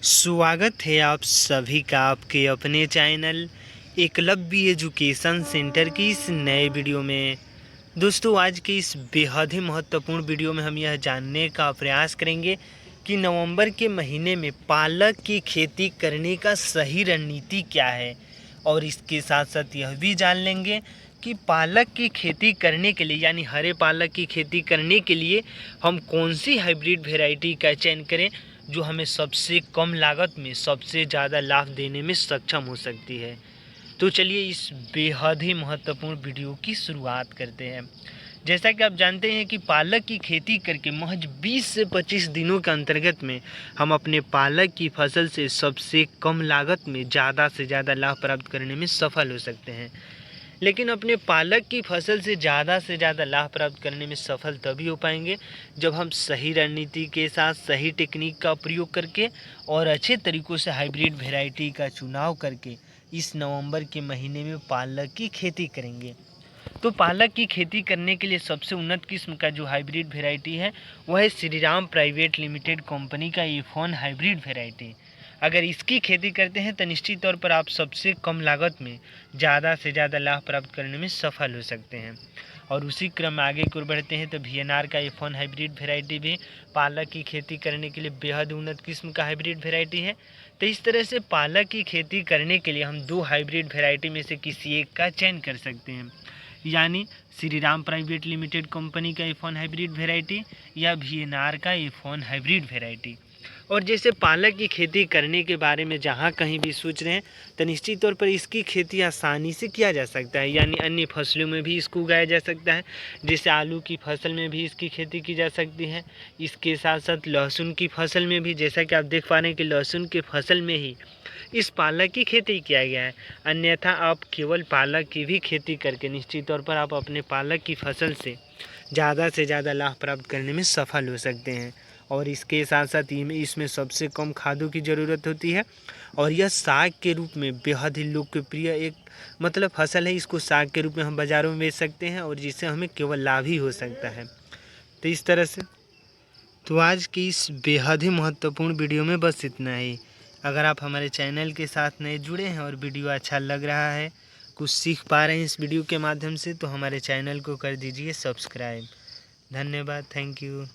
स्वागत है आप सभी का आपके अपने चैनल एकलव्य एजुकेशन सेंटर की इस नए वीडियो में। दोस्तों, आज के इस बेहद ही महत्वपूर्ण वीडियो में हम यह जानने का प्रयास करेंगे कि नवंबर के महीने में पालक की खेती करने का सही रणनीति क्या है, और इसके साथ साथ यह भी जान लेंगे कि पालक की खेती करने के लिए यानी हरे पालक की खेती करने के लिए हम कौन सी हाइब्रिड वैरायटी का चयन करें जो हमें सबसे कम लागत में सबसे ज़्यादा लाभ देने में सक्षम हो सकती है। तो चलिए इस बेहद ही महत्वपूर्ण वीडियो की शुरुआत करते हैं। जैसा कि आप जानते हैं कि पालक की खेती करके महज 20 से 25 दिनों के अंतर्गत में हम अपने पालक की फसल से सबसे कम लागत में ज़्यादा से ज़्यादा लाभ प्राप्त करने में सफल हो सकते हैं। लेकिन अपने पालक की फसल से ज़्यादा लाभ प्राप्त करने में सफल तभी हो पाएंगे जब हम सही रणनीति के साथ सही टेक्निक का प्रयोग करके और अच्छे तरीक़ों से हाइब्रिड वैरायटी का चुनाव करके इस नवंबर के महीने में पालक की खेती करेंगे। तो पालक की खेती करने के लिए सबसे उन्नत किस्म का जो हाइब्रिड वैरायटी है वह है श्रीराम प्राइवेट लिमिटेड कंपनी का F1 हाइब्रिड वैरायटी। अगर इसकी खेती करते हैं तो निश्चित तौर पर आप सबसे कम लागत में ज़्यादा से ज़्यादा लाभ प्राप्त करने में सफल हो सकते हैं। और उसी क्रम में आगे की ओर बढ़ते हैं तो VNR का F1 हाइब्रिड वैरायटी भी पालक की खेती करने के लिए बेहद उन्नत किस्म का हाइब्रिड वैरायटी है। तो इस तरह से पालक की खेती करने के लिए हम दो हाइब्रिड वैरायटी में से किसी एक का चयन कर सकते हैं, यानी श्रीराम प्राइवेट लिमिटेड कंपनी का F1 हाइब्रिड वैरायटी या VNR का F1 हाइब्रिड वैरायटी। और जैसे पालक की खेती करने के बारे में जहाँ कहीं भी सोच रहे हैं तो निश्चित तौर पर इसकी खेती आसानी से किया जा सकता है, यानी अन्य फसलों में भी इसको उगाया जा सकता है। जैसे आलू की फसल में भी इसकी खेती की जा सकती है। इसके साथ साथ लहसुन की फसल में भी, जैसा कि आप देख पा रहे हैं कि लहसुन की फसल में ही इस पालक की खेती किया गया है। अन्यथा आप केवल पालक की भी खेती करके निश्चित तौर पर आप अपने पालक की फसल से ज़्यादा लाभ प्राप्त करने में सफल हो सकते हैं। और इसके साथ साथ इसमें सबसे कम खादों की ज़रूरत होती है और यह साग के रूप में बेहद ही लोकप्रिय एक फसल है। इसको साग के रूप में हम बाज़ारों में बेच सकते हैं और जिससे हमें केवल लाभ ही हो सकता है। तो इस तरह से तो आज की इस बेहद ही महत्वपूर्ण वीडियो में बस इतना ही। अगर आप हमारे चैनल के साथ नए जुड़े हैं और वीडियो अच्छा लग रहा है, कुछ सीख पा रहे हैं इस वीडियो के माध्यम से, तो हमारे चैनल को कर दीजिए सब्सक्राइब। धन्यवाद, थैंक यू।